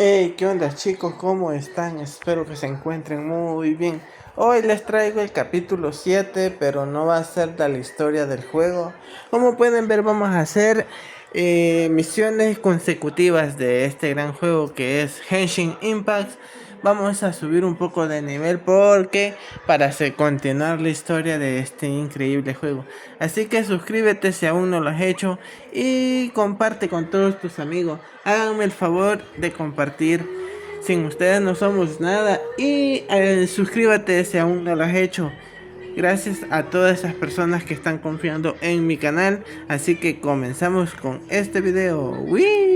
Hey, ¿qué onda chicos? ¿Cómo están? Espero que se encuentren muy bien. Hoy les traigo el capítulo 7, pero no va a ser de la historia del juego. Como pueden ver, vamos a hacer misiones consecutivas de este gran juego que es GENSHIN IMPACT. Vamos a subir un poco de nivel porque para continuar la historia de este increíble juego. Así que suscríbete si aún no lo has hecho y comparte con todos tus amigos. Háganme el favor de compartir. Sin ustedes no somos nada. Y suscríbete si aún no lo has hecho. Gracias a todas esas personas que están confiando en mi canal. Así que comenzamos con este video. ¡Wii!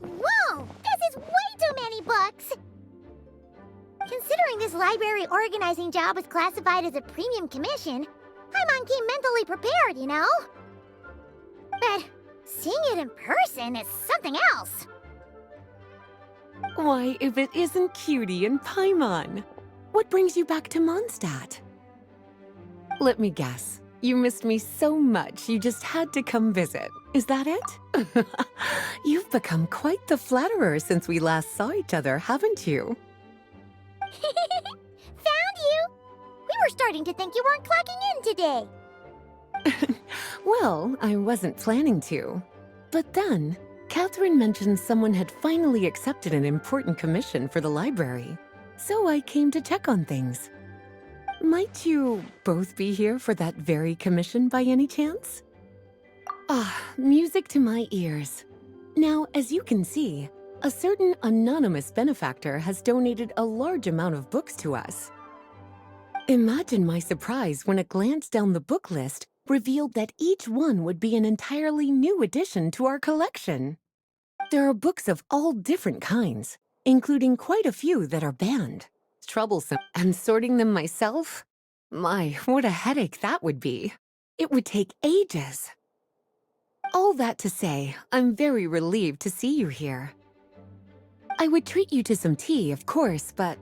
Whoa! This is way too many books! Considering this library organizing job was classified as a premium commission, Paimon came mentally prepared, you know? But seeing it in person is something else. Why, if it isn't Cutie and Paimon? What brings you back to Mondstadt? Let me guess. You missed me so much you just had to come visit. Is that it? You've become quite the flatterer since we last saw each other, haven't you? Found you! We were starting to think you weren't clocking in today. Well, I wasn't planning to. But then, Catherine mentioned someone had finally accepted an important commission for the library. So I came to check on things. Might you both be here for that very commission by any chance? Ah, music to my ears. Now, as you can see, a certain anonymous benefactor has donated a large amount of books to us. Imagine my surprise when a glance down the book list revealed that each one would be an entirely new addition to our collection. There are books of all different kinds, including quite a few that are banned. Troublesome. And sorting them myself? My, what a headache that would be. It would take ages. All that to say, I'm very relieved to see you here. I would treat you to some tea, of course, but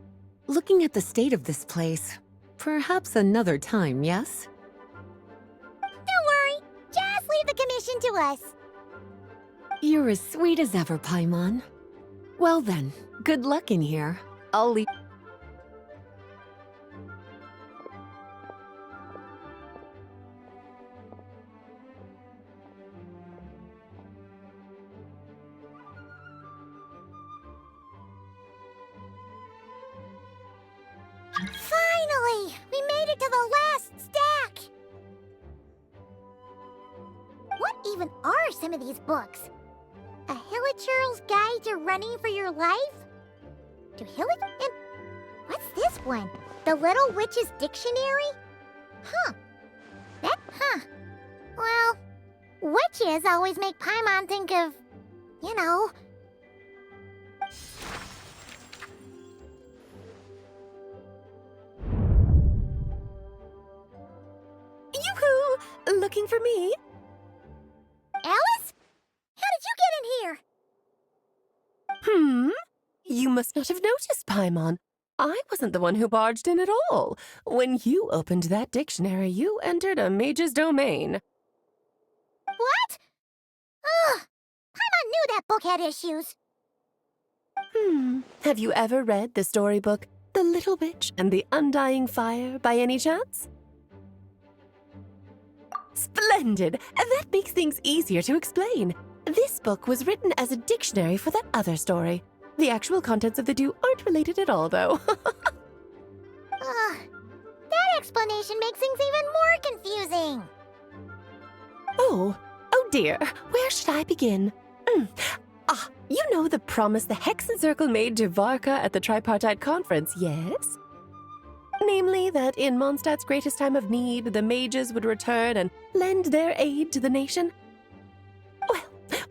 looking at the state of this place, perhaps another time, yes? Don't worry, just leave the commission to us. You're as sweet as ever, Paimon. Well then, good luck in here. I'll leave. Finally! We made it to the last stack! What even are some of these books? A Hilichurl's Guide to Running for Your Life? To Hilly? And what's this one? The Little Witch's Dictionary? Huh. Well, witches always make Paimon think of, you know. Yoo-hoo! Looking for me? Alice? How did you get in here? You must not have noticed, Paimon. I wasn't the one who barged in at all. When you opened that dictionary, you entered a mage's domain. What? Ugh! Paimon knew that book had issues. Have you ever read the storybook, The Little Witch and the Undying Fire, by any chance? Splendid! That makes things easier to explain. This book was written as a dictionary for that other story. The actual contents of the two aren't related at all, though. That explanation makes things even more confusing. Oh dear. Where should I begin? You know the promise the Hexen Circle made to Varka at the Tripartite Conference, yes? Namely, that in Mondstadt's greatest time of need, the mages would return and lend their aid to the nation? Well,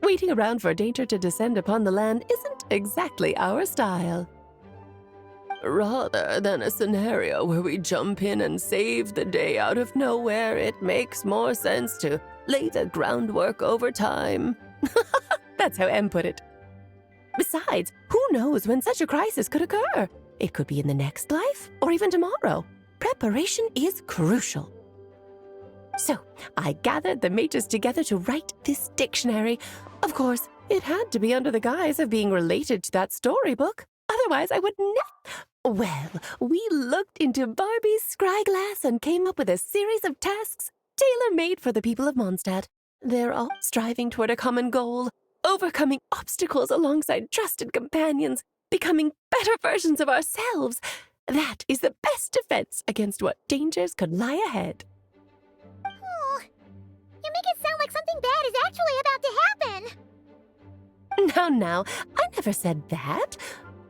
waiting around for danger to descend upon the land isn't exactly our style. Rather than a scenario where we jump in and save the day out of nowhere, it makes more sense to lay the groundwork over time. That's how M put it. Besides, who knows when such a crisis could occur? It could be in the next life, or even tomorrow. Preparation is crucial. So, I gathered the mages together to write this dictionary. Of course, it had to be under the guise of being related to that storybook. Otherwise, I would never... Well, we looked into Barbie's scryglass and came up with a series of tasks tailor-made for the people of Mondstadt. They're all striving toward a common goal, overcoming obstacles alongside trusted companions, becoming better versions of ourselves. That is the best defense against what dangers could lie ahead. Oh, you make it sound like something bad is actually about to happen. Now, I never said that.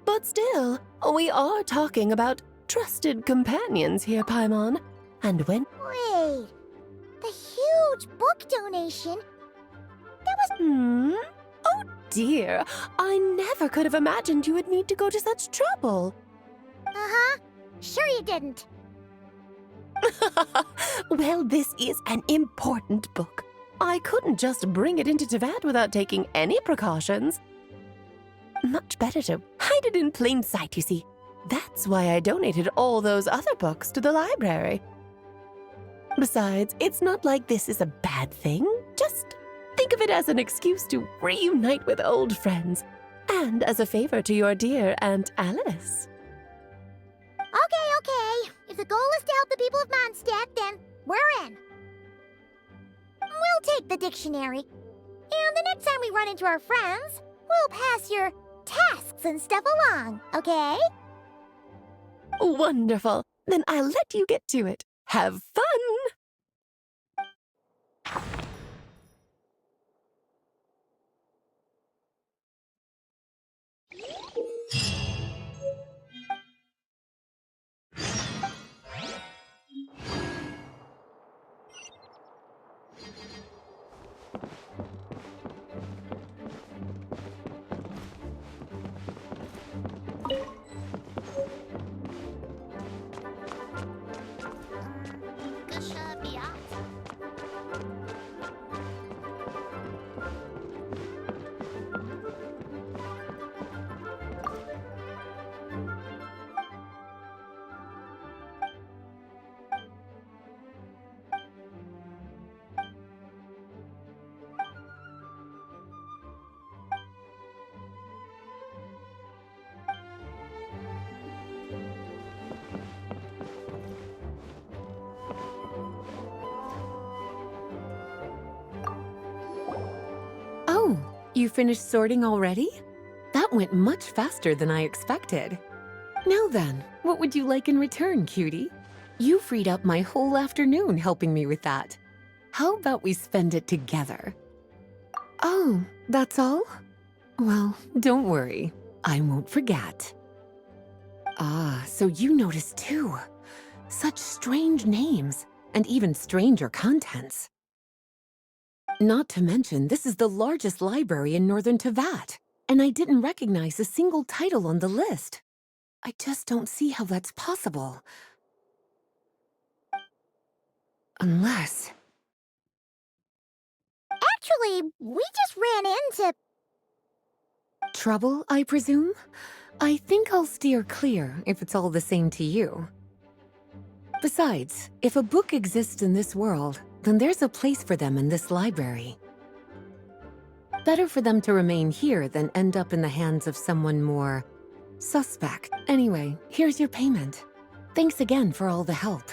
But still, we are talking about trusted companions here, Paimon. And when... Wait, the huge book donation? That was... Oh dear, I never could have imagined you would need to go to such trouble. Uh-huh. Sure you didn't. Well, this is an important book. I couldn't just bring it into Teyvat without taking any precautions. Much better to hide it in plain sight, you see. That's why I donated all those other books to the library. Besides, it's not like this is a bad thing. Just think of it as an excuse to reunite with old friends, and as a favor to your dear Aunt Alice. Okay. If the goal is to help the people of Mondstadt, then we're in. We'll take the dictionary. And the next time we run into our friends, we'll pass your tasks and stuff along, okay? Wonderful. Then I'll let you get to it. Have fun! Oh, you finished sorting already? That went much faster than I expected. Now then, what would you like in return, cutie? You freed up my whole afternoon helping me with that. How about we spend it together? Oh, that's all? Well, don't worry. I won't forget. Ah, so you noticed too. Such strange names, and even stranger contents. Not to mention, this is the largest library in northern Tevat, and I didn't recognize a single title on the list. I just don't see how that's possible. Unless... Actually, we just ran into... Trouble, I presume? I think I'll steer clear if it's all the same to you. Besides, if a book exists in this world, then there's a place for them in this library. Better for them to remain here than end up in the hands of someone more suspect. Anyway, here's your payment. Thanks again for all the help.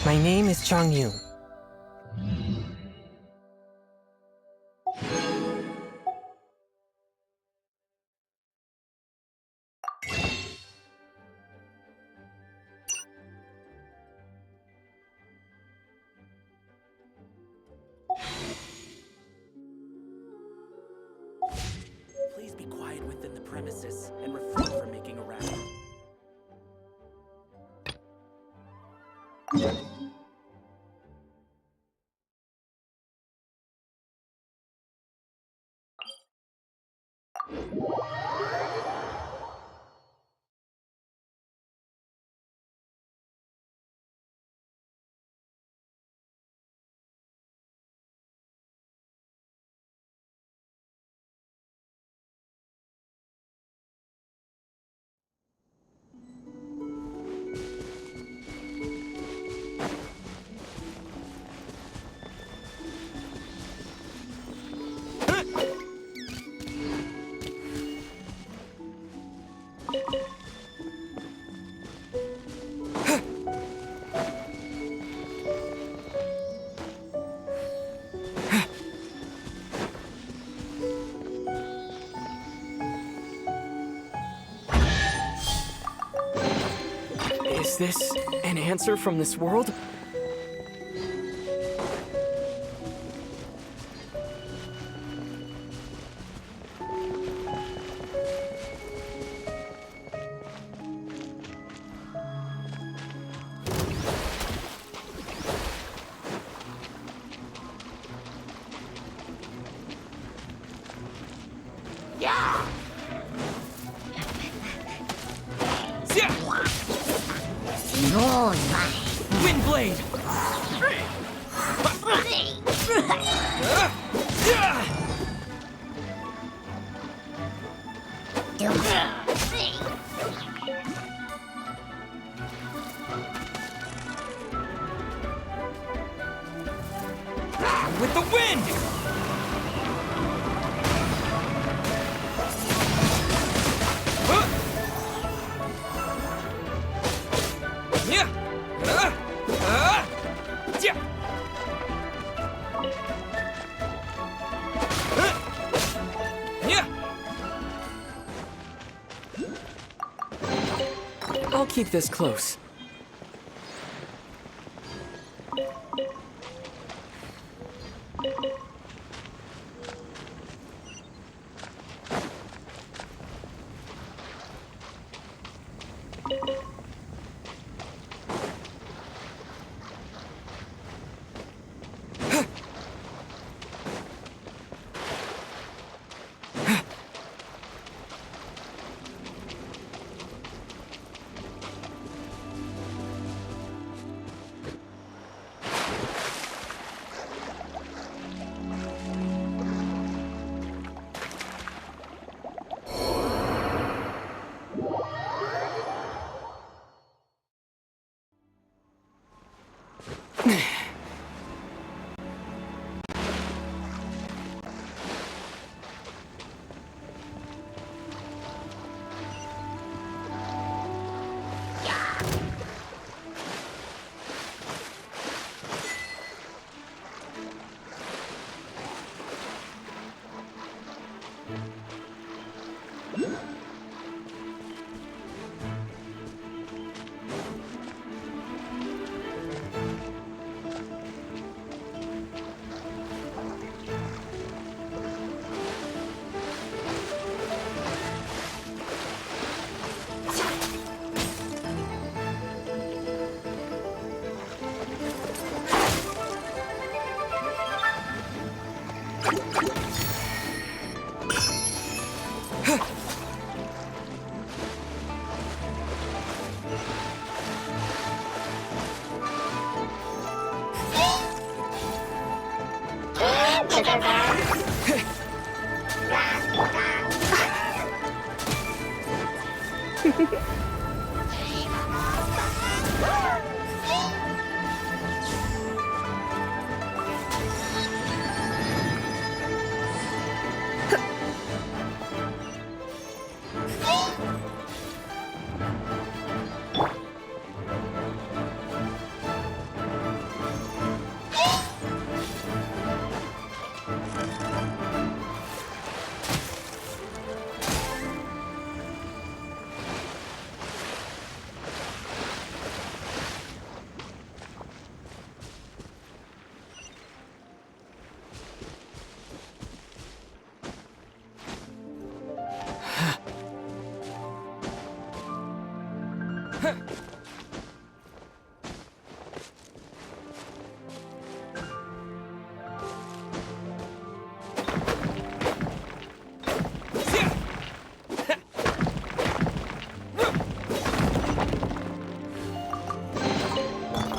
My name is Chang Yu. Please be quiet within the premises and refrain from making a racket. Is this an answer from this world? Windblade! With the wind! I'll keep this close.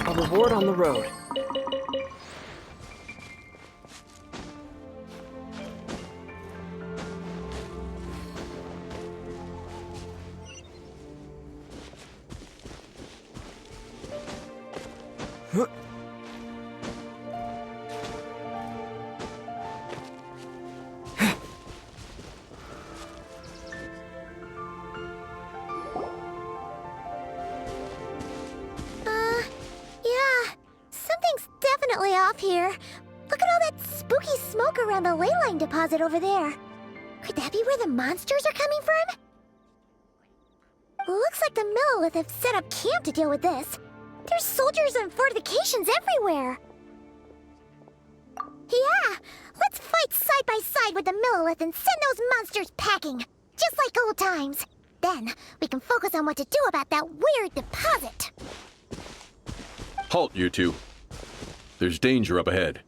A reward on the road. Huh. Yeah, something's definitely off here. Look at all that spooky smoke around the ley line deposit over there. Could that be where the monsters are coming from? Looks like the Millilith have set up camp to deal with this. There's soldiers and fortifications everywhere. Yeah, let's fight side by side with the Millilith and send those monsters packing, just like old times. Then we can focus on what to do about that weird deposit. Halt, you two. There's danger up ahead.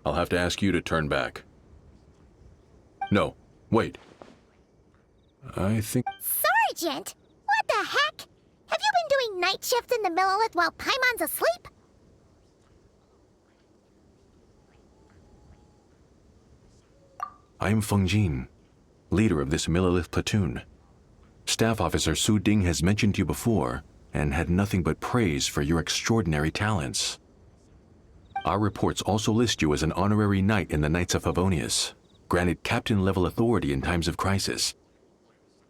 I'll have to ask you to turn back. No, wait. I think... Sergeant! What the heck? Have you been doing night shift in the Millilith while Paimon's asleep? I'm Feng Jin, leader of this Millilith platoon. Staff Officer Su Ding has mentioned you before and had nothing but praise for your extraordinary talents. Our reports also list you as an honorary knight in the Knights of Favonius, granted captain-level authority in times of crisis.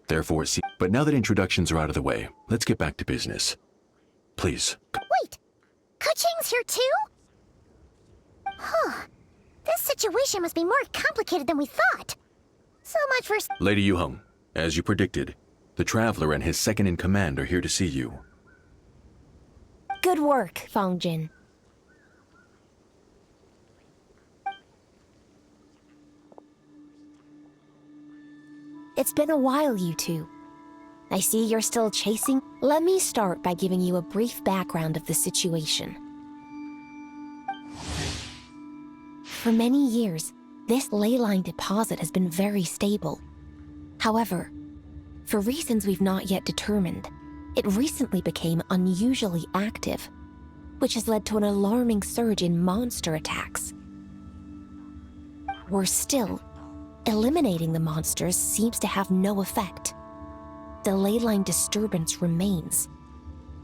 Therefore, but now that introductions are out of the way, let's get back to business. Please. Wait! Kuching's here too? Huh. This situation must be more complicated than we thought. So much for... Lady Yuheng, as you predicted, The Traveler and his second-in-command are here to see you. Good work, Fongjin. It's been a while, you two. I see you're still chasing. Let me start by giving you a brief background of the situation. For many years, this leyline deposit has been very stable. However, for reasons we've not yet determined, it recently became unusually active, which has led to an alarming surge in monster attacks. Worse still, eliminating the monsters seems to have no effect. The leyline disturbance remains,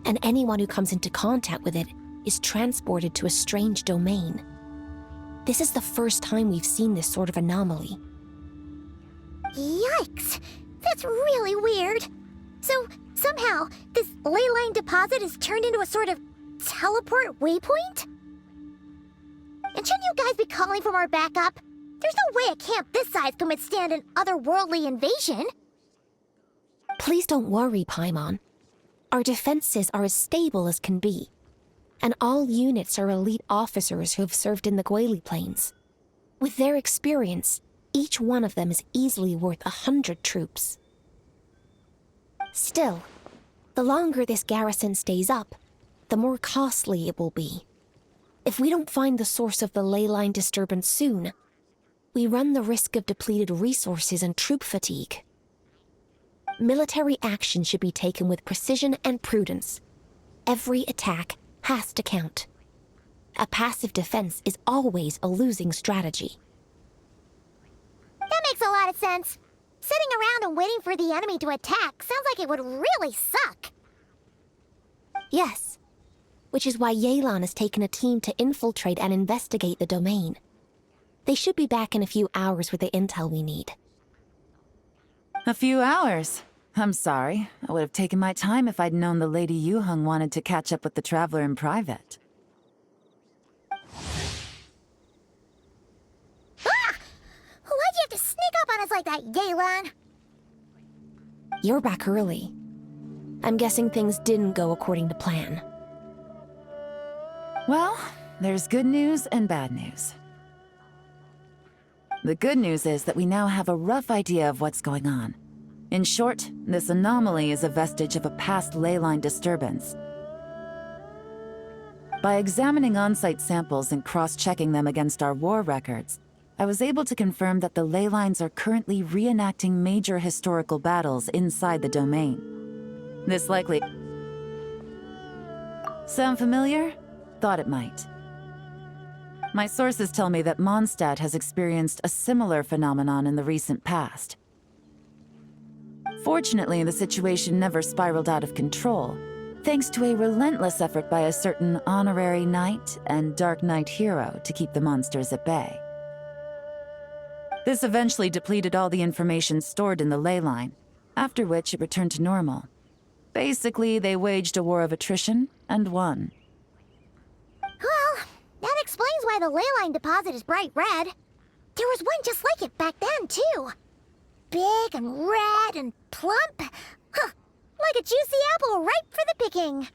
and anyone who comes into contact with it is transported to a strange domain. This is the first time we've seen this sort of anomaly. Yikes! That's really weird. So, somehow, this leyline deposit is turned into a sort of teleport waypoint? And shouldn't you guys be calling for more backup? There's no way a camp this size can withstand an otherworldly invasion. Please don't worry, Paimon. Our defenses are as stable as can be, and all units are elite officers who have served in the Guili Plains. With their experience, each one of them is easily worth 100 troops. Still, the longer this garrison stays up, the more costly it will be. If we don't find the source of the leyline disturbance soon, we run the risk of depleted resources and troop fatigue. Military action should be taken with precision and prudence. Every attack has to count. A passive defense is always a losing strategy. That makes a lot of sense. Sitting around and waiting for the enemy to attack sounds like it would really suck. Yes, which is why Yelan has taken a team to infiltrate and investigate the domain. They should be back in a few hours with the intel we need. A few hours? I'm sorry. I would have taken my time if I'd known the Lady Yuheng wanted to catch up with the Traveler in private. Ah! Why'd you have to sneak up on us like that, Yelan? You're back early. I'm guessing things didn't go according to plan. Well, there's good news and bad news. The good news is that we now have a rough idea of what's going on. In short, this anomaly is a vestige of a past leyline disturbance. By examining on-site samples and cross-checking them against our war records, I was able to confirm that the ley lines are currently reenacting major historical battles inside the domain. This likely... Sound familiar? Thought it might. My sources tell me that Mondstadt has experienced a similar phenomenon in the recent past. Fortunately, the situation never spiraled out of control, thanks to a relentless effort by a certain honorary knight and Dark Knight hero to keep the monsters at bay. This eventually depleted all the information stored in the ley line, after which it returned to normal. Basically, they waged a war of attrition and won. Well, that explains why the leyline deposit is bright red. There was one just like it back then, too. Big and red and plump. Huh, like a juicy apple ripe for the picking.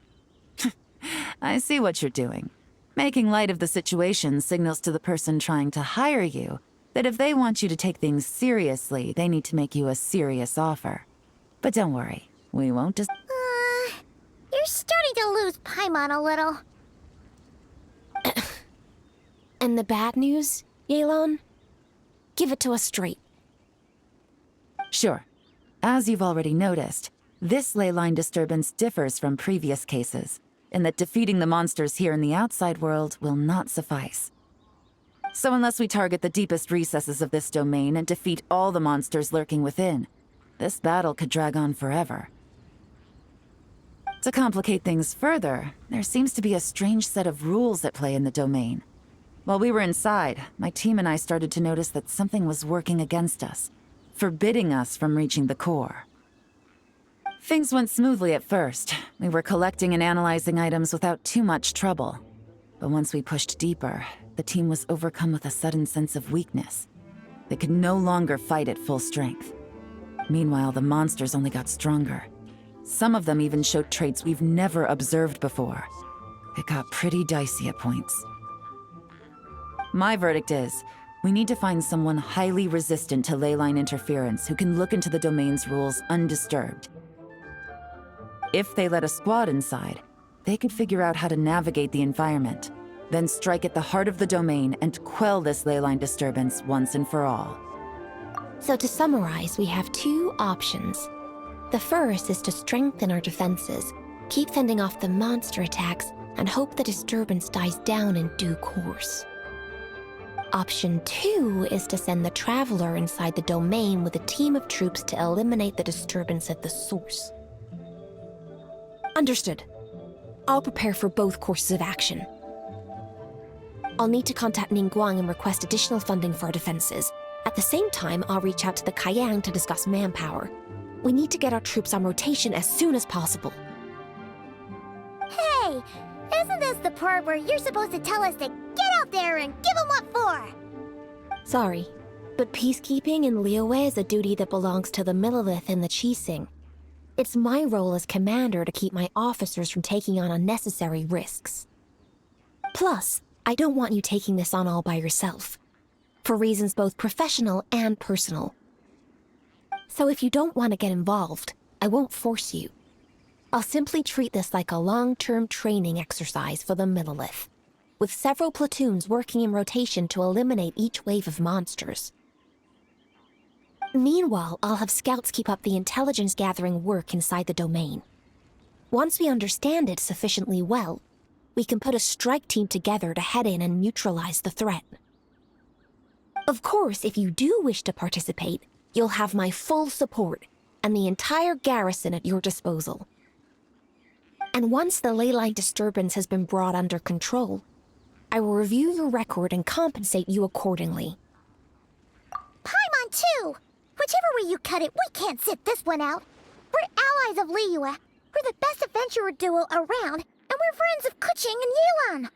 I see what you're doing. Making light of the situation signals to the person trying to hire you that if they want you to take things seriously, they need to make you a serious offer. But don't worry, we won't just... You're starting to lose Paimon a little. And the bad news, Yelan? Give it to us straight. Sure. As you've already noticed, this ley line disturbance differs from previous cases, in that defeating the monsters here in the outside world will not suffice. So unless we target the deepest recesses of this domain and defeat all the monsters lurking within, this battle could drag on forever. To complicate things further, there seems to be a strange set of rules at play in the domain. While we were inside, my team and I started to notice that something was working against us, forbidding us from reaching the core. Things went smoothly at first. We were collecting and analyzing items without too much trouble. But once we pushed deeper, the team was overcome with a sudden sense of weakness. They could no longer fight at full strength. Meanwhile, the monsters only got stronger. Some of them even showed traits we've never observed before. It got pretty dicey at points. My verdict is, we need to find someone highly resistant to leyline interference who can look into the domain's rules undisturbed. If they let a squad inside, they could figure out how to navigate the environment, then strike at the heart of the domain and quell this leyline disturbance once and for all. So to summarize, we have two options. The first is to strengthen our defenses, keep fending off the monster attacks, and hope the disturbance dies down in due course. Option 2 is to send the Traveler inside the domain with a team of troops to eliminate the disturbance at the source. Understood. I'll prepare for both courses of action. I'll need to contact Ningguang and request additional funding for our defenses. At the same time, I'll reach out to the Kayang to discuss manpower. We need to get our troops on rotation as soon as possible. Hey, isn't this the part where you're supposed to tell us to get out there and give them what for? Sorry, but peacekeeping in Liyue is a duty that belongs to the Millelith and the Qixing. It's my role as commander to keep my officers from taking on unnecessary risks. Plus, I don't want you taking this on all by yourself, for reasons both professional and personal. So if you don't want to get involved, I won't force you. I'll simply treat this like a long-term training exercise for the Millelith, with several platoons working in rotation to eliminate each wave of monsters. Meanwhile, I'll have scouts keep up the intelligence-gathering work inside the domain. Once we understand it sufficiently well, we can put a strike team together to head in and neutralize the threat. Of course, if you do wish to participate, you'll have my full support and the entire garrison at your disposal. And once the leyline disturbance has been brought under control, I will review your record and compensate you accordingly. Paimon too! Whichever way you cut it, we can't sit this one out. We're allies of Liyue. We're the best adventurer duo around, and we're friends of Keqing and Yelan.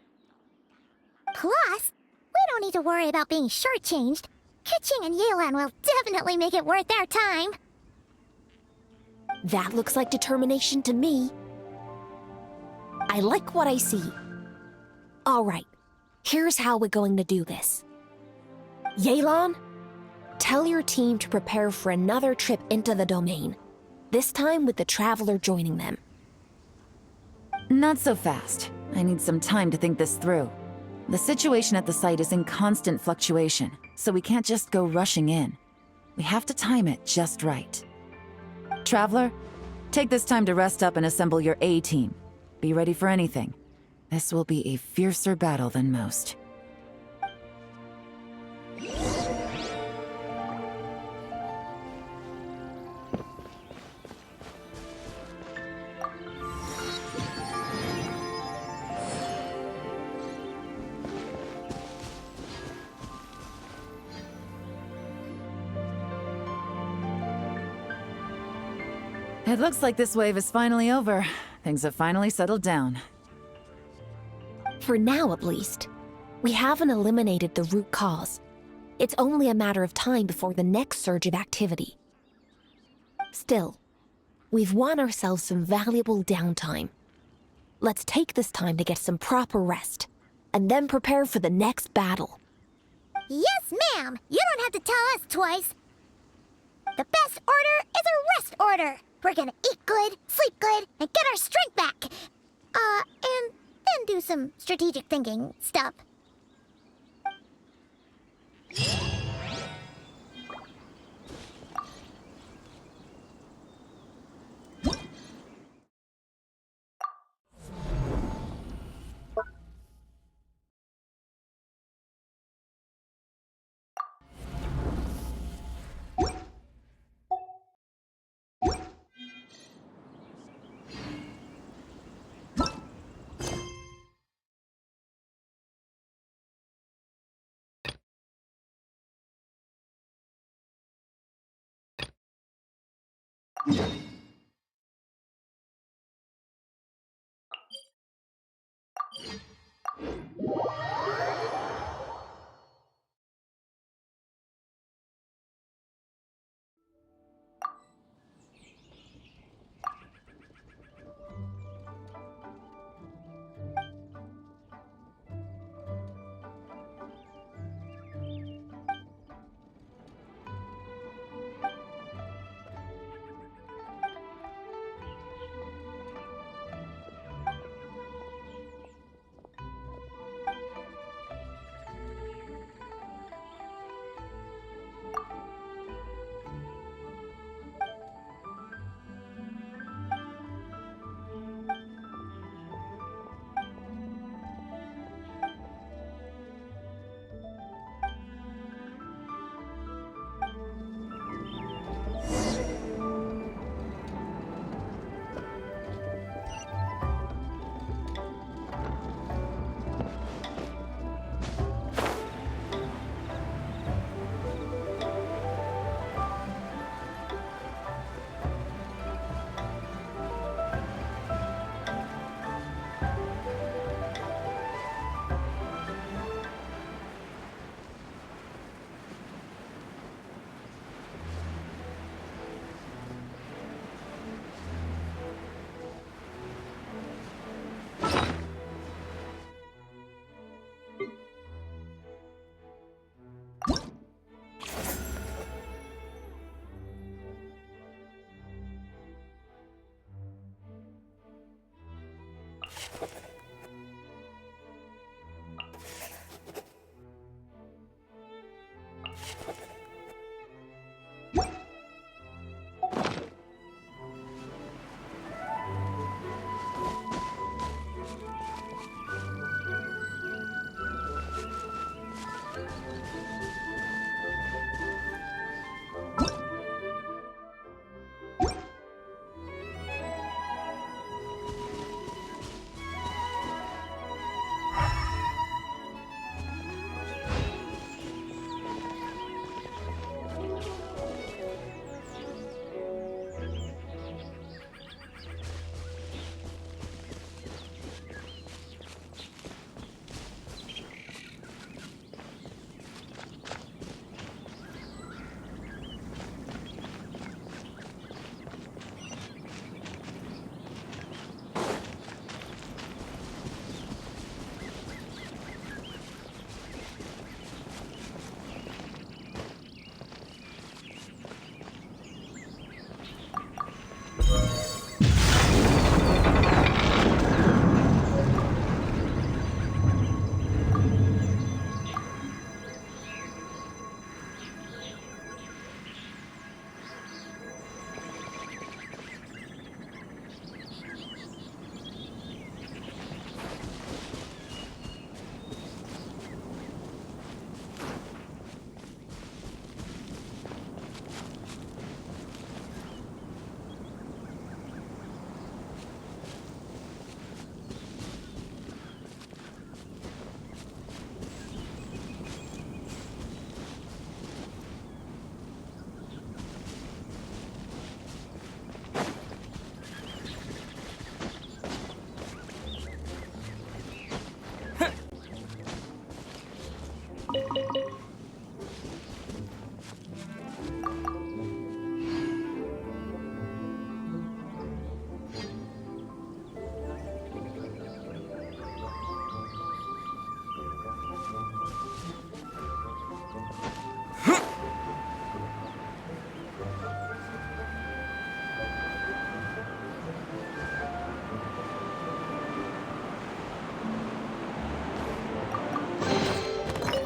Plus, we don't need to worry about being shortchanged. Keqing and Yelan will definitely make it worth our time. That looks like determination to me. I like what I see. All right, here's how we're going to do this. Yelan, tell your team to prepare for another trip into the domain, this time with the Traveler joining them. Not so fast. I need some time to think this through. The situation at the site is in constant fluctuation, so we can't just go rushing in. We have to time it just right. Traveler, take this time to rest up and assemble your A-team. Be ready for anything. This will be a fiercer battle than most. It looks like this wave is finally over. Things have finally settled down. For now, at least. We haven't eliminated the root cause. It's only a matter of time before the next surge of activity. Still, we've won ourselves some valuable downtime. Let's take this time to get some proper rest, and then prepare for the next battle. Yes, ma'am! You don't have to tell us twice. The best order is a rest order. We're gonna eat good, sleep good, and get our strength back. And then do some strategic thinking stuff.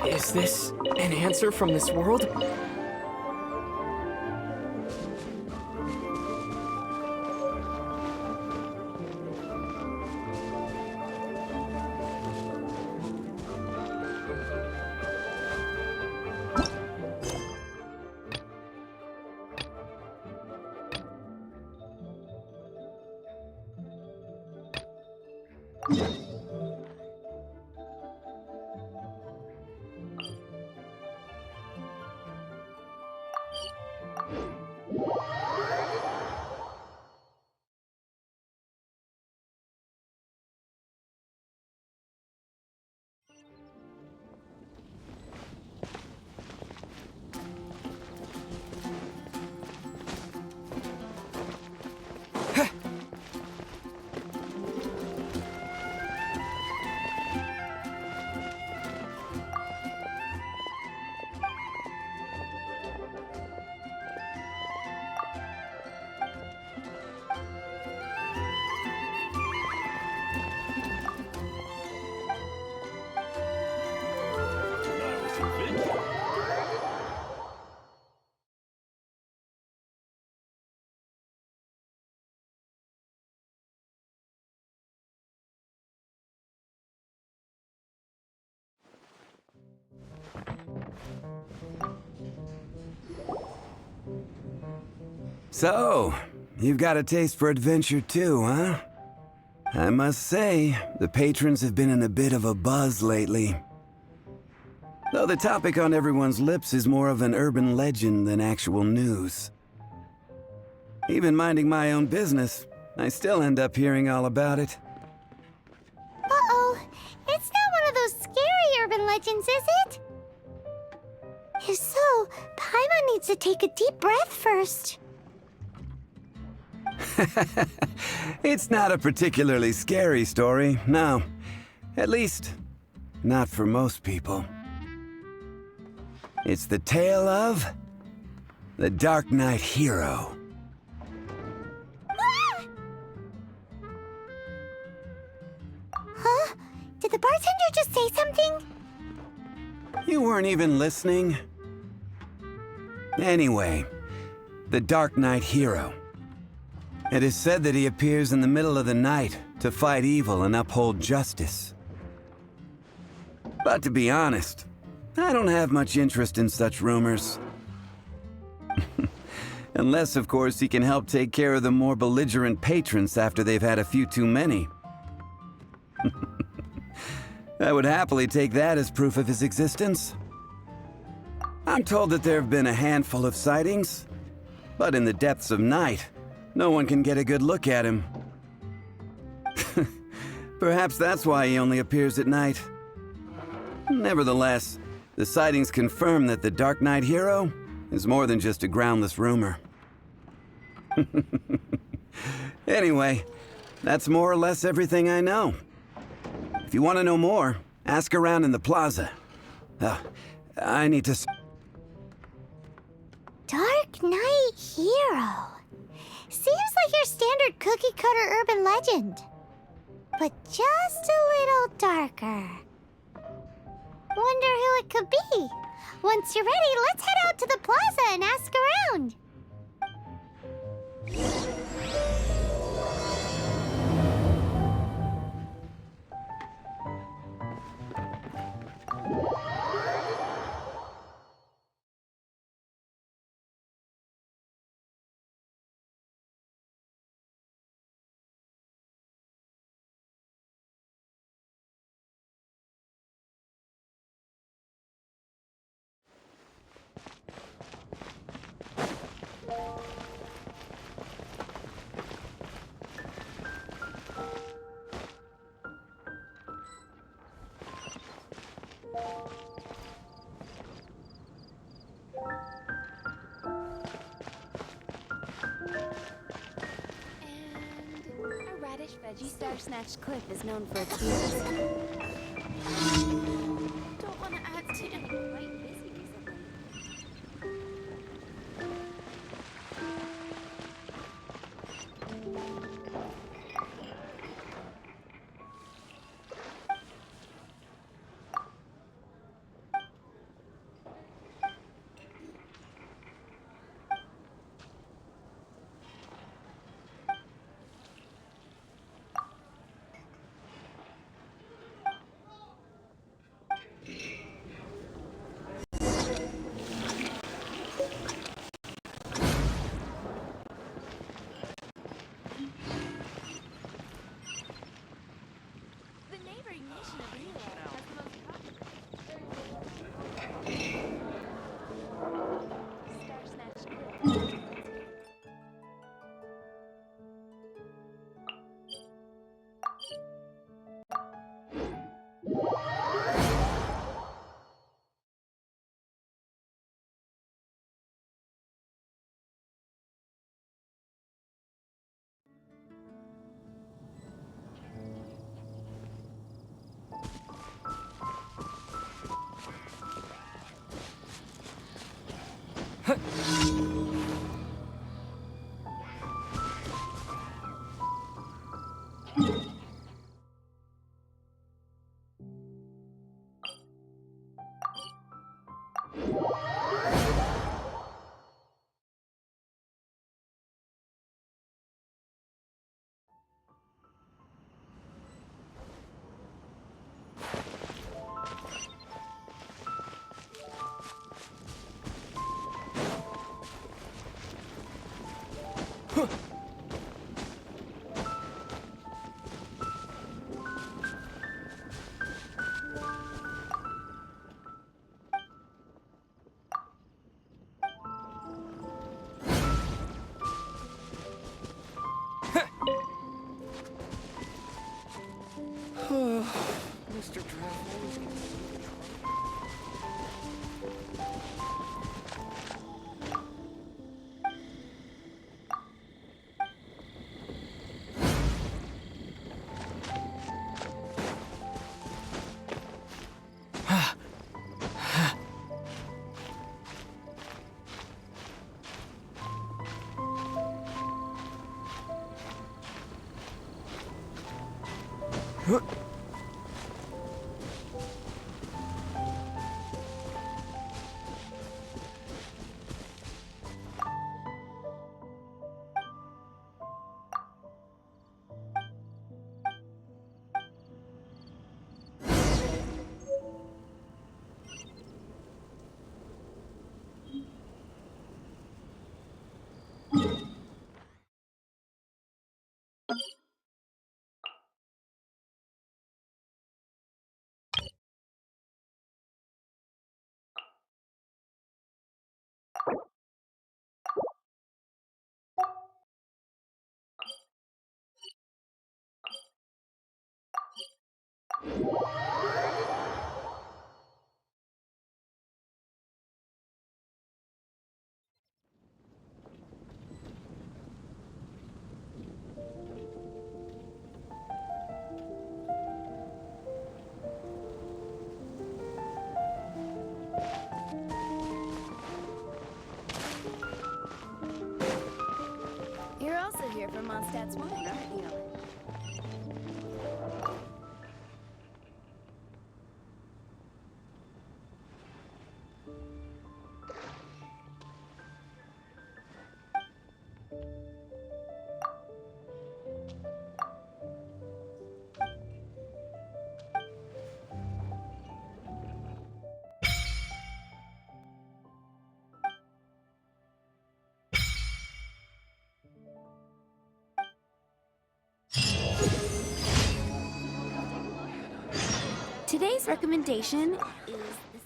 Is this an answer from this world? So, you've got a taste for adventure too, huh? I must say, the patrons have been in a bit of a buzz lately. Though the topic on everyone's lips is more of an urban legend than actual news. Even minding my own business, I still end up hearing all about it. Uh-oh. It's not one of those scary urban legends, is it? If so, Paimon needs to take a deep breath first. It's not a particularly scary story, no. At least, not for most people. It's the tale of the Dark Knight hero. the bartender just say something? You weren't even listening. Anyway, the Dark Knight hero. It is said that he appears in the middle of the night to fight evil and uphold justice. But to be honest, I don't have much interest in such rumors. Unless, of course, he can help take care of the more belligerent patrons after they've had a few too many. I would happily take that as proof of his existence. I'm told that there have been a handful of sightings, but in the depths of night, no one can get a good look at him. Perhaps that's why he only appears at night. Nevertheless, the sightings confirm that the Dark Knight hero is more than just a groundless rumor. Anyway, that's more or less everything I know. If you want to know more, ask around in the plaza. I need to... Dark Knight hero. Seems like your standard cookie-cutter urban legend. But just a little darker. Wonder who it could be. Once you're ready, let's head out to the plaza and ask around. A radish veggie Star Snatch Cliff is known for its views. Don't want to add to it. Quite busy recently. Mr. Travel always gets me into trouble. You're also here for Mondstadt's wine, aren't you? Today's recommendation is this.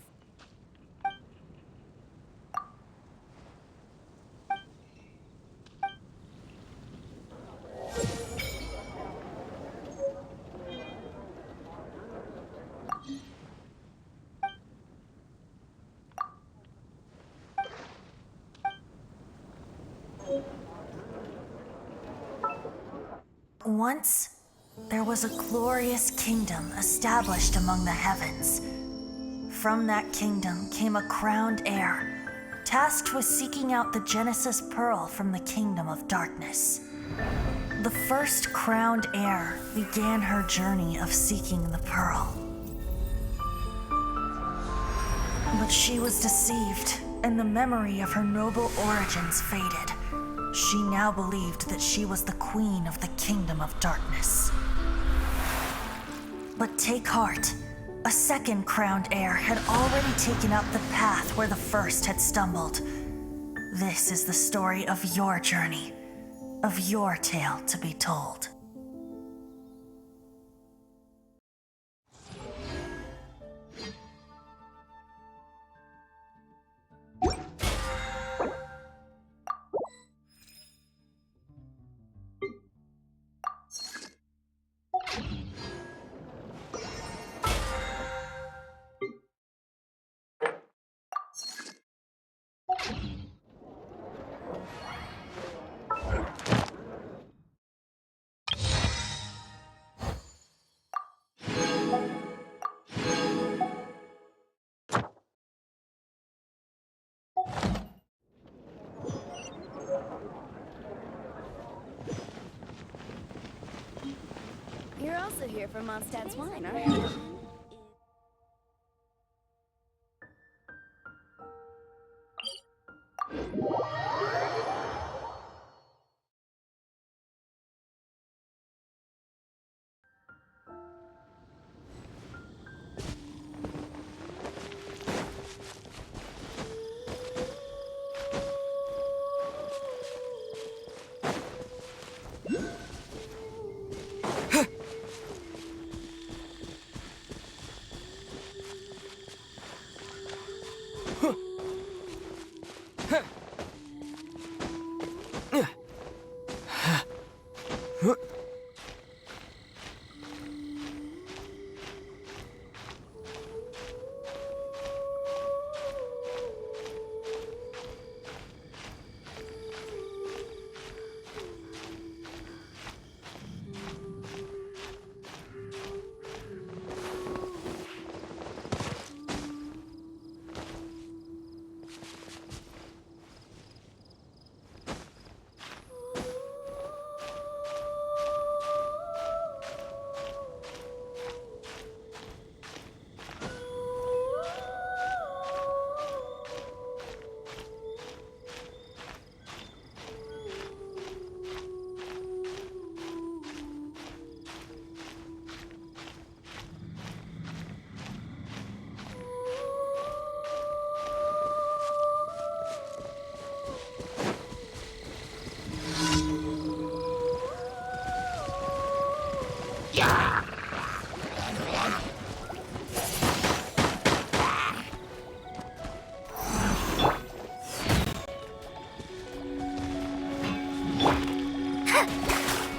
Once, there was a glorious kingdom established among the heavens. From that kingdom came a crowned heir, tasked with seeking out the Genesis Pearl from the kingdom of darkness. The first crowned heir began her journey of seeking the pearl. But she was deceived, and the memory of her noble origins faded. She now believed that she was the queen of the kingdom of darkness. But take heart. A second crowned heir had already taken up the path where the first had stumbled. This is the story of your journey, of your tale to be told. You're also here for Mondstadt's wine, aren't you?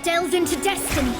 Delve into destiny.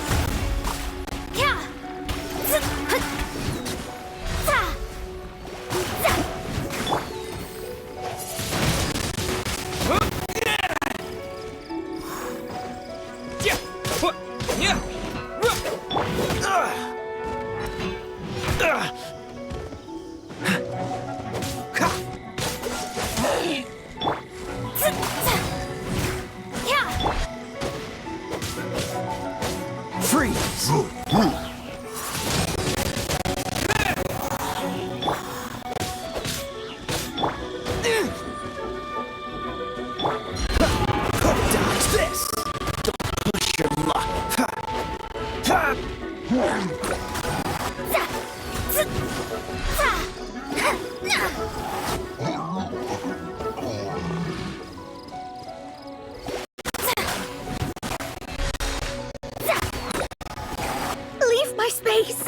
Leave my space!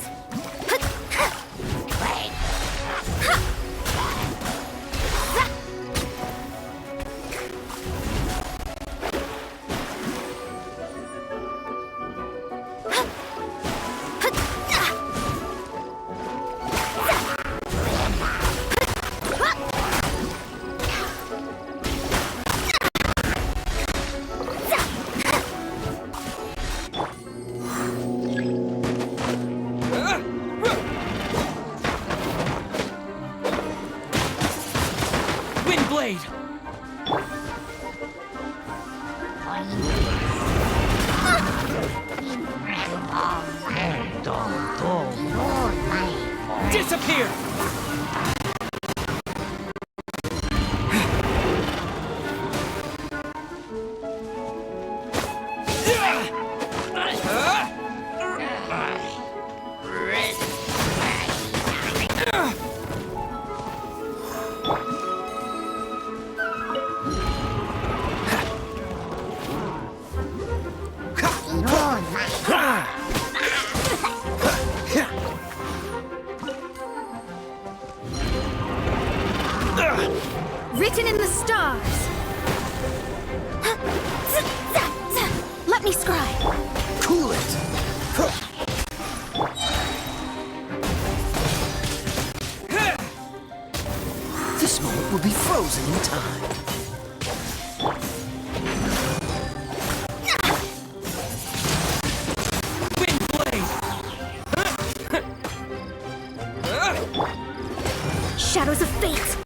Disappear! Written in the stars. Let me scribe. Cool it! This moment will be frozen in time. Shadows of fate.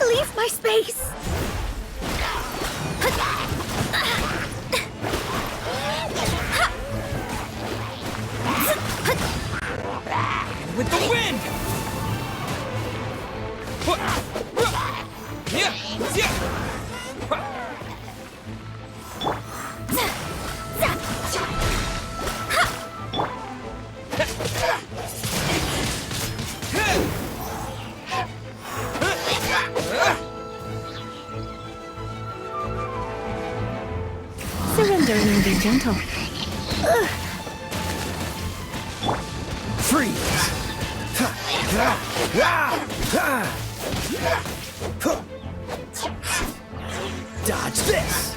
Leave my space! With the wind! learning to be gentle. Freeze! Dodge this!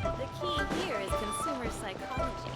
The key here is consumer psychology.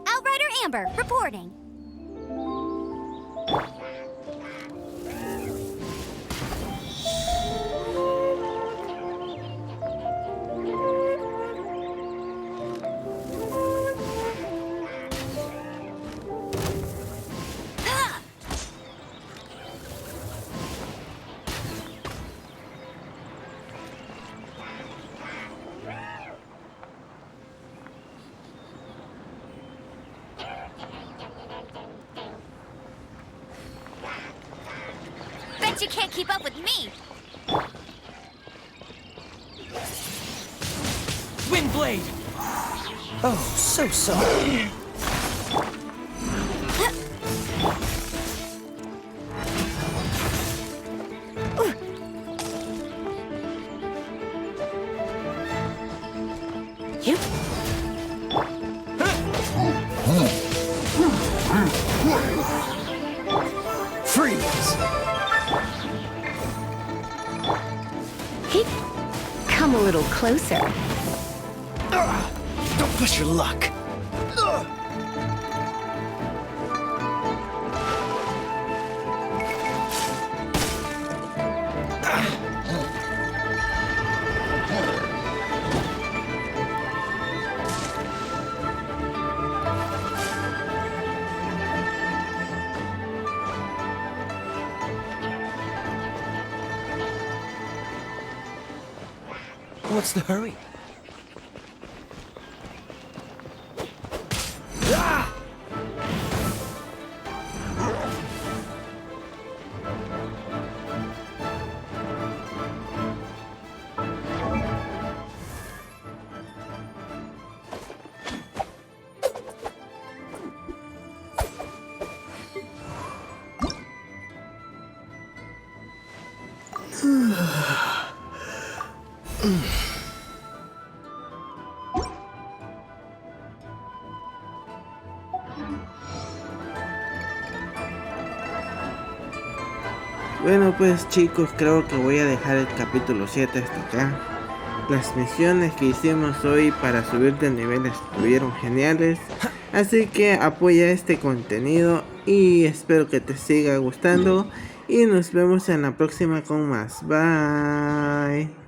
Outrider Amber, reporting. Bet you can't keep up with me. Windblade! Oh, so sorry. You? Freeze! Hey, come a little closer. Don't push your luck. What's the hurry? Bueno pues chicos, creo que voy a dejar el capítulo 7 hasta acá. Las misiones que hicimos hoy para subir de nivel estuvieron geniales. Así que apoya este contenido y espero que te siga gustando. Y nos vemos en la próxima con más. Bye.